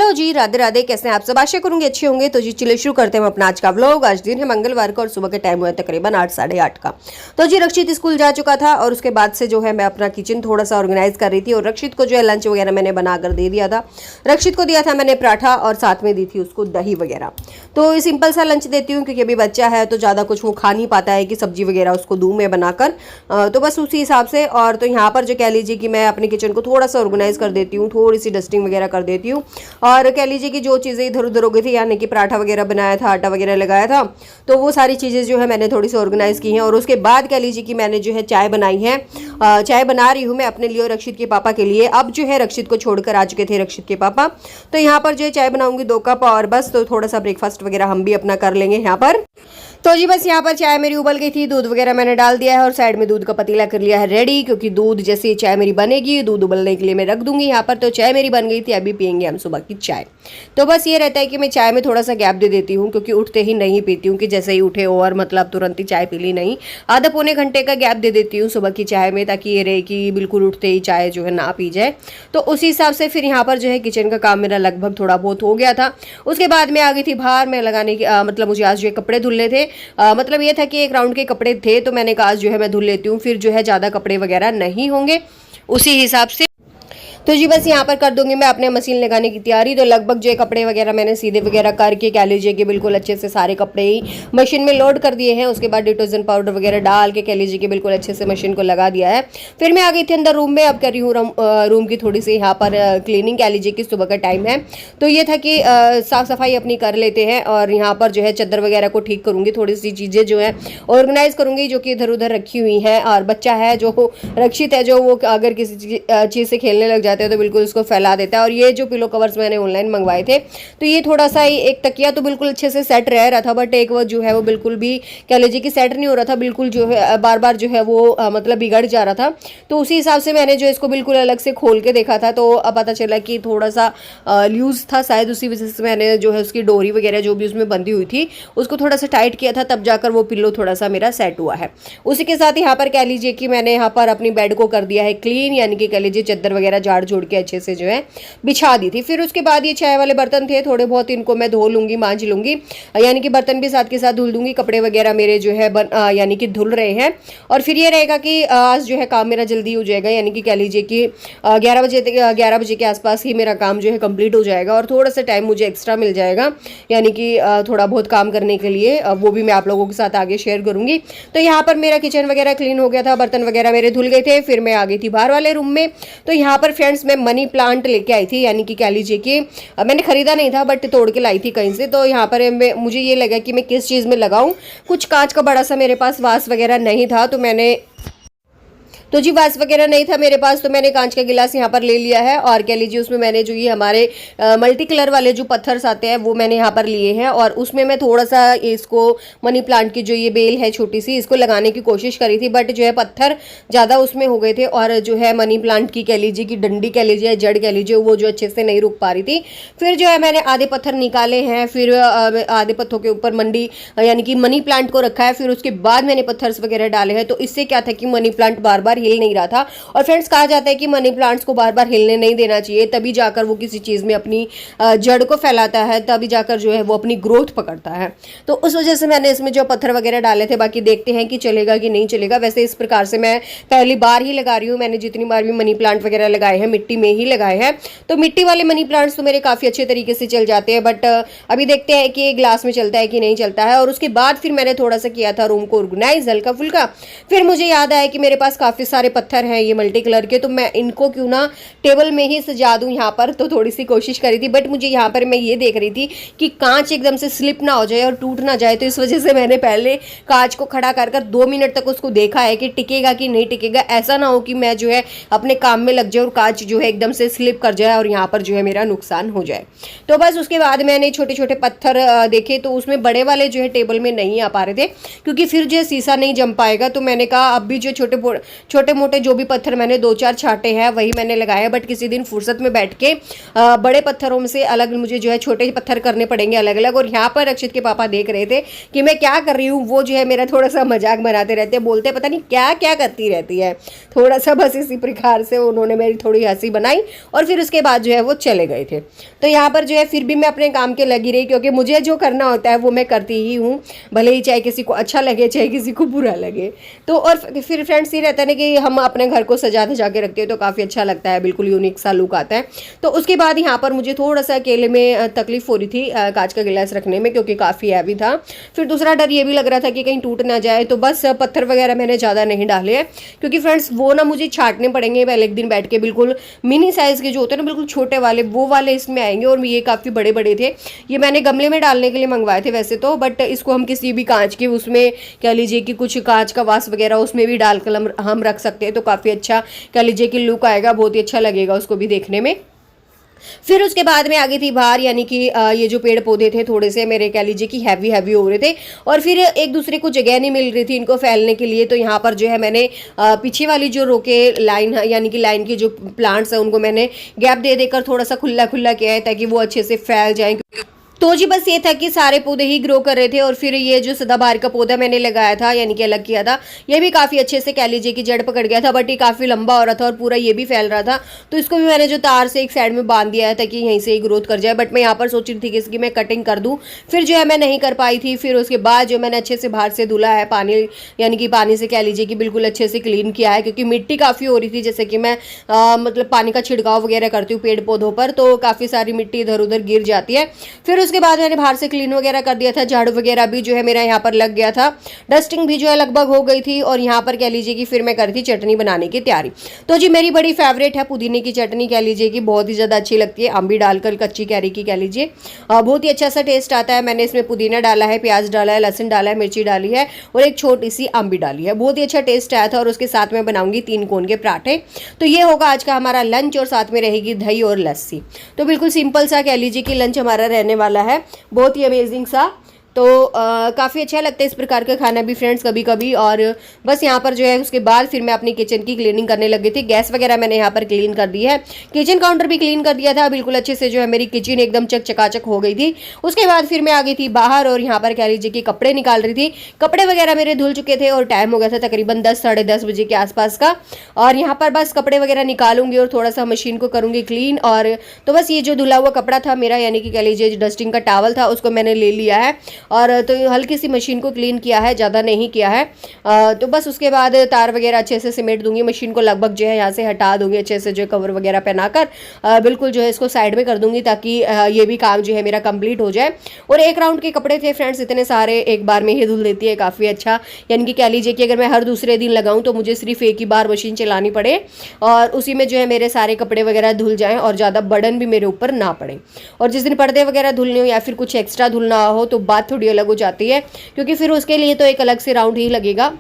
Hello जी, राधे राधे। कैसे हैं आप सब? आशा करूंगी अच्छे होंगे। तो जी चलिए शुरू करते हैं हम अपना आज का व्लॉग। आज दिन है मंगलवार का और सुबह के टाइम हुआ है तकरीबन 8 साढ़े 8 का। तो जी रक्षित स्कूल जा चुका था और उसके बाद से जो है मैं अपना किचन थोड़ा सा ऑर्गेनाइज कर रही थी और रक्षित को जो है लंच वगैरह मैंने बनाकर दे दिया था। रक्षित को दिया था मैंने पराठा और साथ में दी थी उसको दही वगैरह। तो सिंपल सा लंच देती हूँ क्योंकि अभी बच्चा है तो ज़्यादा कुछ वो खा नहीं पाता है कि सब्जी वगैरह उसको दूँ मैं बनाकर। तो बस उसी हिसाब से। और तो यहाँ पर जो कह लीजिए कि मैं अपने किचन को थोड़ा सा ऑर्गेनाइज कर देती हूँ, थोड़ी सी डस्टिंग वगैरह कर देती हूँ। और कह लीजिए कि जो चीज़ें इधर उधर हो गई थी, यानी कि पराठा वगैरह बनाया था, आटा वगैरह लगाया था, तो वो सारी चीज़ें जो है मैंने थोड़ी सी ऑर्गेनाइज की हैं। और उसके बाद कह लीजिए कि मैंने जो है चाय बनाई है। चाय बना रही हूँ मैं अपने लिए और रक्षित के पापा के लिए। अब जो है रक्षित को छोड़कर आ चुके थे रक्षित के पापा, तो यहाँ पर जो है चाय बनाऊंगी 2 कप और बस। तो थोड़ा सा ब्रेकफास्ट वगैरह हम भी अपना कर लेंगे यहाँ पर। तो जी बस यहाँ पर चाय मेरी उबल गई थी, दूध वगैरह मैंने डाल दिया है और साइड में दूध का पतीला कर लिया है रेडी, क्योंकि दूध जैसे चाय मेरी बनेगी दूध उबलने के लिए मैं रख दूंगी यहाँ पर। तो चाय मेरी बन गई थी, अभी पियेंगे हम सुबह की चाय। तो बस ये रहता है कि मैं चाय में थोड़ा सा गैप दे देती हूँ, क्योंकि उठते ही नहीं पीती हूँ कि जैसे ही उठे और मतलब तुरंत ही चाय पी ली, नहीं, आधा पौने घंटे का गैप दे देती हूँ सुबह की चाय में, ताकि ये रहे कि बिल्कुल उठते ही चाय जो है ना पी जाए। तो उसी हिसाब से फिर यहाँ पर जो है किचन का काम मेरा लगभग थोड़ा बहुत हो गया था। उसके बाद मैं आ गई थी बाहर में लगाने की, मतलब मुझे आज जो है कपड़े धुलने थे। मतलब ये था कि एक राउंड के कपड़े थे तो मैंने कहा आज जो है मैं धुल लेती हूँ, फिर जो है ज़्यादा कपड़े वगैरह नहीं होंगे उसी हिसाब से। तो जी बस यहाँ पर कर दूंगी मैं अपने मशीन लगाने की तैयारी। तो लगभग जो कपड़े वगैरह मैंने सीधे वगैरह करके कह लीजिए कि बिल्कुल अच्छे से सारे कपड़े ही मशीन में लोड कर दिए हैं। उसके बाद डिटर्जेंट पाउडर वगैरह डाल के कह लीजिए कि बिल्कुल अच्छे से मशीन को लगा दिया है। फिर मैं आ गई थी अंदर रूम में। अब कर रही हूँ रूम की थोड़ी सी यहाँ पर क्लीनिंग, कह लीजिए कि सुबह का टाइम है तो ये था कि साफ़ सफाई अपनी कर लेते हैं। और यहाँ पर जो है चादर वगैरह को ठीक करूँगी, थोड़ी सी चीज़ें जो है ऑर्गेनाइज करूँगी जो कि इधर उधर रखी हुई हैं। और बच्चा है जो रक्षित है, जो वो अगर किसी चीज़ से खेलने लग जाते हैं तो बिल्कुल उसको फैला देता है। और ये जो पिलो कवर्स मैंने ऑनलाइन मंगवाए थे, तो ये थोड़ा सा ही एक तकिया तो बिल्कुल अच्छे से सेट रह रहा था, बट एक वो जो है वो बिल्कुल भी कह लीजिए कि सेट नहीं हो रहा था, बिल्कुल जो है बार बार जो है वो मतलब बिगड़ जा रहा था। तो उसी हिसाब से मैंने जो इसको बिल्कुल अलग से खोल के देखा था, तो अब पता चला कि थोड़ा सा लूज था शायद, उसी वजह से मैंने जो है उसकी डोरी वगैरह जो भी उसमें बंधी हुई थी उसको थोड़ा सा टाइट किया था, तब जाकर वो पिल्लो थोड़ा सा मेरा सेट हुआ है। उसी के साथ यहाँ पर कह लीजिए कि मैंने यहाँ पर अपनी बेड को कर दिया है क्लीन, यानी कि कह लीजिए चादर वगैरह झाड़ झोड़ के अच्छे से जो है बिछा दी थी। फिर उसके बाद ये चाय वाले बर्तन थे थोड़े बहुत, इनको मैं धो लूंगी, मांझ लूंगी, यानी कि बर्तन भी साथ के साथ धुल दूंगी। कपड़े वगैरह मेरे जो है यानी कि धुल रहे हैं। और फिर ये रहेगा कि आज जो है काम मेरा जल्दी हो जाएगा, यानी कि कह लीजिए कि 11 बजे के आसपास ही मेरा काम जो है कंप्लीट हो जाएगा और थोड़ा सा टाइम मुझे एक्स्ट्रा मिल जाएगा, यानी कि थोड़ा बहुत काम करने के लिए, वो भी मैं आप लोगों के साथ आगे शेयर करूंगी। तो यहाँ पर मेरा किचन वगैरह क्लीन हो गया था, बर्तन वगैरह मेरे धुल गए थे। फिर मैं आ गई थी बाहर वाले रूम में। तो यहाँ पर फ्रेंड्स मैं मनी प्लांट लेके आई थी, यानी कि कह लीजिए कि मैंने खरीदा नहीं था बट तोड़ के लाई थी कहीं से। तो यहाँ पर मुझे ये लगा कि मैं किस चीज़ में लगाऊं। कुछ कांच का बड़ा सा मेरे पास वास वगैरह नहीं था, तो जी वास वगैरह नहीं था मेरे पास, तो मैंने कांच का गिलास यहाँ पर ले लिया है। और कह लीजिए उसमें मैंने जो ये हमारे मल्टी कलर वाले जो पत्थर्स आते हैं वो मैंने यहाँ पर लिए हैं। और उसमें मैं थोड़ा सा इसको मनी प्लांट की जो ये बेल है छोटी सी, इसको लगाने की कोशिश करी थी, बट जो है पत्थर ज़्यादा उसमें हो गए थे और जो है मनी प्लांट की कह लीजिए कि डंडी कह लीजिए, जड़ कह लीजिए, वो जो अच्छे से नहीं रुक पा रही थी। फिर जो है मैंने आधे पत्थर निकाले हैं, फिर आधे पत्थरों के ऊपर यानी कि मनी प्लांट को रखा है। फिर उसके बाद मैंने पत्थर्स वगैरह डाले हैं। तो इससे क्या था कि मनी प्लांट बार बार हिल नहीं रहा था। और फ्रेंड्स कहा जाता है कि मनी प्लांट्स को बार बार हिलने नहीं देना चाहिए, तभी जाकर वो किसी चीज़ में अपनी जड़ को फैलाता है, तभी जाकर जो है वो अपनी ग्रोथ पकड़ता है। तो उस वजह से मैंने इसमें जो पत्थर वगैरह डाले थे, बाकी देखते हैं कि चलेगा कि नहीं चलेगा। वैसे इस प्रकार से मैं पहली बार ही लगा रही हूँ, मैंने जितनी बार भी मनी प्लांट वगैरह लगाए हैं मिट्टी में ही लगाए हैं। तो मिट्टी वाले मनी प्लांट्स तो मेरे काफ़ी अच्छे तरीके से चल जाते हैं, बट अभी देखते हैं कि ग्लास में चलता है कि नहीं चलता है। और उसके बाद फिर मैंने थोड़ा सा किया था रूम को ऑर्गेनाइज हल्का फुल्का। फिर मुझे याद आया कि मेरे पास काफ़ी सारे पत्थर हैं ये मल्टी कलर के, तो मैं इनको क्यों ना टेबल में ही सजा दूं यहाँ पर। तो थोड़ी सी कोशिश करी थी, बट मुझे यहाँ पर मैं ये देख रही थी कि कांच एकदम से स्लिप ना हो जाए और टूट ना जाए। तो इस वजह से मैंने पहले कांच को खड़ा कर 2 मिनट तक उसको देखा है कि टिकेगा कि नहीं टिकेगा। ऐसा ना हो कि मैं जो है अपने काम में लग जाए और कांच जो है एकदम से स्लिप कर जाए और यहाँ पर जो है मेरा नुकसान हो जाए। तो बस उसके बाद मैंने छोटे छोटे पत्थर देखे, तो उसमें बड़े वाले जो है टेबल में नहीं आ पा रहे थे, क्योंकि फिर जो है शीशा नहीं जम पाएगा। तो मैंने कहा अब भी जो छोटे छोटे मोटे जो भी पत्थर मैंने 2-4 छांटे हैं वही मैंने लगाए, बट किसी दिन फुर्सत में बैठ के बड़े पत्थरों में से अलग मुझे जो है छोटे पत्थर करने पड़ेंगे अलग अलग। और यहाँ पर रक्षित के पापा देख रहे थे कि मैं क्या कर रही हूँ, वो जो है मेरा थोड़ा सा मजाक बनाते रहते हैं, बोलते पता नहीं क्या क्या करती रहती है, थोड़ा सा बस इसी प्रकार से उन्होंने मेरी थोड़ी हंसी बनाई और फिर उसके बाद जो है वो चले गए थे। तो यहाँ पर जो है फिर भी मैं अपने काम के लगी रही, क्योंकि मुझे जो करना होता है वो मैं करती ही हूँ, भले ही चाहे किसी को अच्छा लगे चाहे किसी को बुरा लगे। तो और फिर फ्रेंड्स ये रहता है ना कि हम अपने घर को सजा धजा के रखते हैं तो काफ़ी अच्छा लगता है, बिल्कुल यूनिक सा लुक आता है। तो उसके बाद यहाँ पर मुझे थोड़ा सा अकेले में तकलीफ हो रही थी कांच का गिलास रखने में, क्योंकि काफ़ी हैवी था। फिर दूसरा डर ये भी लग रहा था कि कहीं टूट ना जाए, तो बस पत्थर वगैरह मैंने ज़्यादा नहीं डाले हैं, क्योंकि फ्रेंड्स वो ना मुझे छाटने पड़ेंगे पहले एक दिन बैठ के। बिल्कुल मिनी साइज़ के जो होते हैं ना, बिल्कुल छोटे वाले, वो वाले इसमें आएंगे, और ये काफ़ी बड़े बड़े थे। ये मैंने गमले में डालने के लिए मंगवाए थे वैसे तो, बट इसको हम किसी भी कांच के उसमें कह लीजिए कि कुछ कांच का वास वगैरह उसमें भी डालकर हम रख सकते हैं, तो काफ़ी अच्छा कह लीजिए कि लुक आएगा, बहुत ही अच्छा लगेगा उसको भी देखने में। फिर उसके बाद में आ गई थी बाहर, यानी कि ये जो पेड़ पौधे थे थोड़े से मेरे कह लीजिए कि हैवी हैवी हो रहे थे, और फिर एक दूसरे को जगह नहीं मिल रही थी इनको फैलने के लिए। तो यहाँ पर जो है मैंने पीछे वाली जो रोके लाइन है, यानी कि लाइन की जो प्लांट्स है उनको मैंने गैप दे देकर थोड़ा सा खुला खुला किया है, ताकि वो अच्छे से फैल जाएं। तो जी बस ये था कि सारे पौधे ही ग्रो कर रहे थे, और फिर ये जो सदाबहार का पौधा मैंने लगाया था, यानी कि अलग किया था, ये भी काफ़ी अच्छे से कह लीजिए कि जड़ पकड़ गया था, बट ये काफ़ी लंबा हो रहा था और पूरा ये भी फैल रहा था। तो इसको भी मैंने जो तार से एक साइड में बांध दिया है ताकि यहीं से ही ग्रोथ कर जाए, बट मैं यहाँ पर सोच रही थी कि इसकी मैं कटिंग कर दूँ, फिर जो है मैं नहीं कर पाई थी। फिर उसके बाद जो मैंने अच्छे से बाहर से धुला है पानी, यानी कि पानी से कह लीजिए कि बिल्कुल अच्छे से क्लीन किया है, क्योंकि मिट्टी काफ़ी हो रही थी, जैसे कि मैं मतलब पानी का छिड़काव वगैरह करती हूँ पेड़ पौधों पर, तो काफ़ी सारी मिट्टी इधर उधर गिर जाती है। फिर उसके बाद मैंने बाहर से क्लीन वगैरह कर दिया था, झाड़ू वगैरह भी जो है मेरा यहाँ पर लग गया था, डस्टिंग भी जो है लगभग हो गई थी, और यहाँ पर कह लीजिए कि फिर मैं कर थी चटनी बनाने की तैयारी। तो जी मेरी बड़ी फेवरेट है पुदीने की चटनी, कह लीजिए कि बहुत ही ज़्यादा अच्छी लगती है, अम्बी डालकर कच्ची कैरी की कह लीजिए, बहुत ही अच्छा सा टेस्ट आता है। मैंने इसमें पुदीना डाला है, प्याज डाला है, लहसुन डाला है, मिर्ची डाली है, और एक छोटी सी अम्बी डाली है, बहुत ही अच्छा टेस्ट आया था। और उसके साथ में बनाऊंगी 3 कोन के पराठे। तो ये होगा आज का हमारा लंच, और साथ में रहेगी दही और लस्सी। तो बिल्कुल सिंपल सा कह लीजिए कि लंच हमारा रहने वाला है, बहुत ही अमेजिंग सा। तो काफ़ी अच्छा लगता है इस प्रकार का खाना भी फ्रेंड्स कभी कभी। और बस यहाँ पर जो है उसके बाद फिर मैं अपनी किचन की क्लीनिंग करने लगी थी। गैस वगैरह मैंने यहाँ पर क्लीन कर दी है, किचन काउंटर भी क्लीन कर दिया था, बिल्कुल अच्छे से जो है मेरी किचन एकदम चकाचक हो गई थी। उसके बाद फिर मैं आ गई थी बाहर, और यहाँ पर कह लीजिए कि कपड़े निकाल रही थी। कपड़े वगैरह मेरे धुल चुके थे और टाइम हो गया था तकरीबन 10 साढ़े 10 बजे के आसपास का। और यहाँ पर बस कपड़े वगैरह निकालूंगी और थोड़ा सा मशीन को करूँगी क्लीन। और तो बस ये जो धुला हुआ कपड़ा था मेरा, यानी कि कह लीजिए डस्टिंग का टावल था, उसको मैंने ले लिया है, और तो हल्की सी मशीन को क्लीन किया है, ज़्यादा नहीं किया है। तो बस उसके बाद तार वगैरह अच्छे से समेट दूंगी, मशीन को लगभग जो है यहाँ से हटा दूंगी अच्छे से, जो कवर वगैरह पहनाकर बिल्कुल जो है इसको साइड में कर दूंगी, ताकि ये भी काम जो है मेरा कंप्लीट हो जाए। और 1 राउंड के कपड़े थे फ्रेंड्स, इतने सारे एक बार में ही धुल देती है, काफ़ी अच्छा। यानी कि कह लीजिए कि अगर मैं हर दूसरे दिन लगाऊँ तो मुझे सिर्फ एक ही बार मशीन चलानी पड़े, और उसी में जो है मेरे सारे कपड़े वगैरह धुल जाएँ और ज़्यादा बर्डन भी मेरे ऊपर ना पड़े। और जिस दिन पर्दे वगैरह धुलने हो या फिर कुछ एक्स्ट्रा धुलना हो तो बात थोड़ी अलग हो जाती है, क्योंकि फिर उसके लिए तो एक अलग से राउंड ही लगेगा।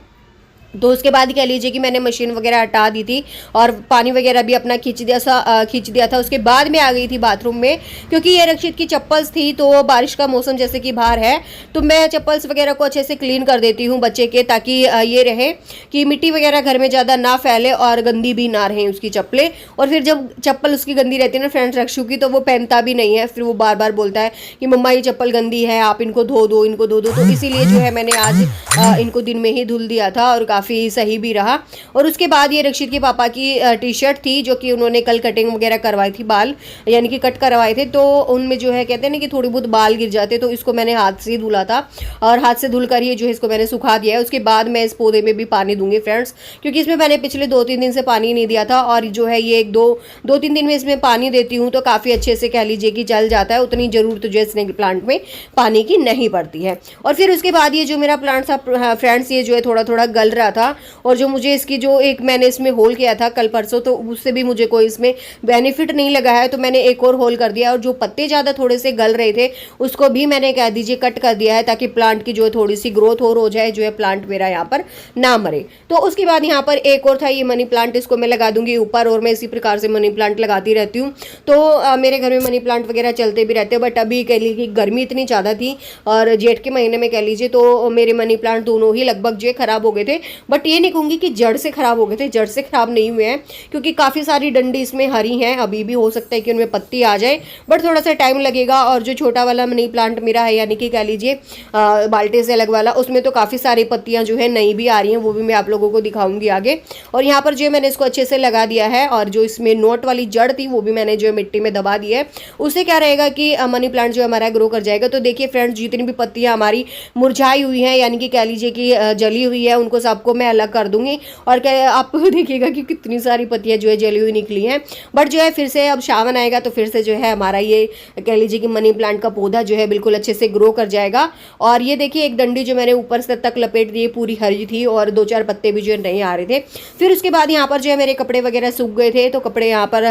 तो उसके बाद कह लीजिए कि मैंने मशीन वगैरह हटा दी थी, और पानी वगैरह भी अपना खींच दिया था। उसके बाद में आ गई थी बाथरूम में, क्योंकि ये रक्षित की चप्पल्स थी, तो बारिश का मौसम जैसे कि बाहर है, तो मैं चप्पल्स वगैरह को अच्छे से क्लीन कर देती हूँ बच्चे के, ताकि ये रहे कि मिट्टी वगैरह घर में ज़्यादा ना फैले और गंदी भी ना रहे उसकी चप्पलें। और फिर जब चप्पल उसकी गंदी रहती है ना फ्रेंड्स रक्षु की, तो वो पहनता भी नहीं है, फिर वो बार बार बोलता है कि मम्मा ये चप्पल गंदी है, आप इनको धो दो, इनको धो दो। तो इसीलिए जो है मैंने आज इनको दिन में ही धुल दिया था, और काफ़ी सही भी रहा। और उसके बाद ये रक्षित के पापा की टी शर्ट थी, जो कि उन्होंने कल कटिंग वगैरह करवाई थी, बाल यानी कि कट करवाए थे, तो उनमें जो है कहते हैं ना कि थोड़ी बहुत बाल गिर जाते, तो इसको मैंने हाथ से धुला था, और हाथ से धुल कर ही जो है इसको मैंने सुखा दिया है। उसके बाद मैं इस पौधे में भी पानी दूंगी फ्रेंड्स, क्योंकि इसमें मैंने पिछले 2-3 दिन से पानी नहीं दिया था, और जो है ये 2-3 दिन में इसमें पानी देती हूँ तो काफ़ी अच्छे से कह लीजिए कि चल जाता है। उतनी ज़रूरत जो है स्नेक प्लांट में पानी की नहीं पड़ती है। और फिर उसके बाद ये जो मेरा प्लांट था फ्रेंड्स, ये जो है थोड़ा थोड़ा गल रहा था, और जो मुझे इसकी जो एक मैंने इसमें होल किया था कल परसों, तो उससे भी मुझे कोई इसमें बेनिफिट नहीं लगा है, तो मैंने एक और होल कर दिया। और जो पत्ते ज़्यादा थोड़े से गल रहे थे उसको भी मैंने कह दीजिए कट कर दिया है, ताकि प्लांट की जो है थोड़ी सी ग्रोथ और हो जाए, जो है प्लांट मेरा यहाँ पर ना मरे। तो उसके बाद यहाँ पर एक और था ये मनी प्लांट, इसको मैं लगा दूंगी ऊपर, और मैं इसी प्रकार से मनी प्लांट लगाती रहती हूँ। तो मेरे घर में मनी प्लांट वगैरह चलते भी रहते हैं, बट अभी कह लीजिए गर्मी इतनी ज़्यादा थी, और जेठ के महीने में कह लीजिए तो मेरे मनी प्लांट दोनों ही लगभग जो है ख़राब हो गए थे। बट ये नहीं कहूँगी कि जड़ से ख़राब हो गए थे, जड़ से ख़राब नहीं हुए हैं, क्योंकि काफ़ी सारी डंडी इसमें हरी हैं, अभी भी हो सकता है कि उनमें पत्ती आ जाए, बट थोड़ा सा टाइम लगेगा। और जो छोटा वाला मनी प्लांट मेरा है, यानी कि कह लीजिए बाल्टी से अलग वाला, उसमें तो काफ़ी सारी पत्तियाँ जो है नई भी आ रही हैं, वो भी मैं आप लोगों को दिखाऊंगी आगे। और यहाँ पर जो है मैंने इसको अच्छे से लगा दिया है, और जो इसमें नोट वाली जड़ थी वो भी मैंने जो है मिट्टी में दबा दी है। उससे क्या रहेगा कि मनी प्लांट जो हमारा ग्रो कर जाएगा। तो देखिए फ्रेंड्स, जितनी भी पत्तियां हमारी मुरझाई हुई हैं, यानी कि कह लीजिए कि जली हुई है, उनको सबको मैं अलग कर दूंगी। और क्या आप देखिएगा कि कितनी सारी पत्तियां जो है जली हुई निकली हैं। बट जो है फिर से अब सावन आएगा तो फिर से जो है हमारा ये कह लीजिए कि मनी प्लांट का पौधा जो है बिल्कुल अच्छे से ग्रो कर जाएगा। और ये देखिए एक डंडी जो मैंने ऊपर से तक लपेट दी पूरी हरी थी, और 2-4 पत्ते भी जो है नहीं आ रहे थे। फिर उसके बाद यहाँ पर जो है मेरे कपड़े वगैरह सूख गए थे, तो कपड़े यहाँ पर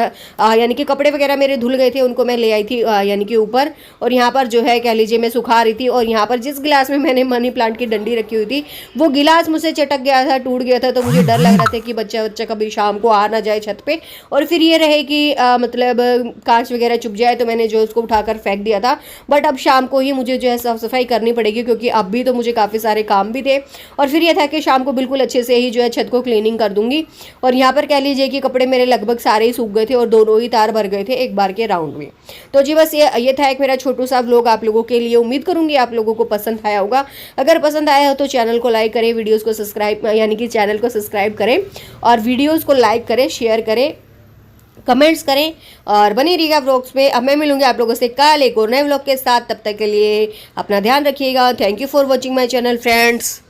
यानी कि कपड़े वगैरह मेरे धुल गए थे, उनको मैं ले आई थी यानी कि ऊपर। और यहाँ पर जो है कह लीजिए मैं सुखा रही थी। और यहाँ पर जिस गिलास में मैंने मनी प्लांट की डंडी रखी हुई थी, वो गिलास मुझसे चटक गया था, टूट गया था। तो मुझे डर लग रहा था कि बच्चा कभी शाम को आ ना जाए छत पे, और फिर ये रहे कि मतलब कांच वगैरह चुभ जाए, तो मैंने जो उसको उठाकर फेंक दिया था। बट अब शाम को ही मुझे जो है साफ सफाई करनी पड़ेगी, क्योंकि अब भी तो मुझे काफ़ी सारे काम भी थे। और फिर ये था कि शाम को बिल्कुल अच्छे से ही जो है छत को क्लीनिंग कर दूंगी। और यहाँ पर कह लीजिए कि कपड़े मेरे लगभग सारे ही सूख गए थे, और दोनों ही तार भर गए थे एक बार के राउंड में। तो जी बस ये था एक मेरा छोटू सा व्लॉग आप लोगों के लिए। उम्मीद करूंगी आप लोगों को पसंद आया होगा। अगर पसंद आया हो तो चैनल को लाइक करें, वीडियोस को सब्सक्राइब यानी कि चैनल को सब्सक्राइब करें, और वीडियोस को लाइक करें, शेयर करें, कमेंट्स करें, और बने रहिएगा व्लॉग्स में। अब मैं मिलूंगी आप लोगों से कल एक और नए व्लॉग के साथ। तब तक के लिए अपना ध्यान रखिएगा। Thank you for watching my channel friends.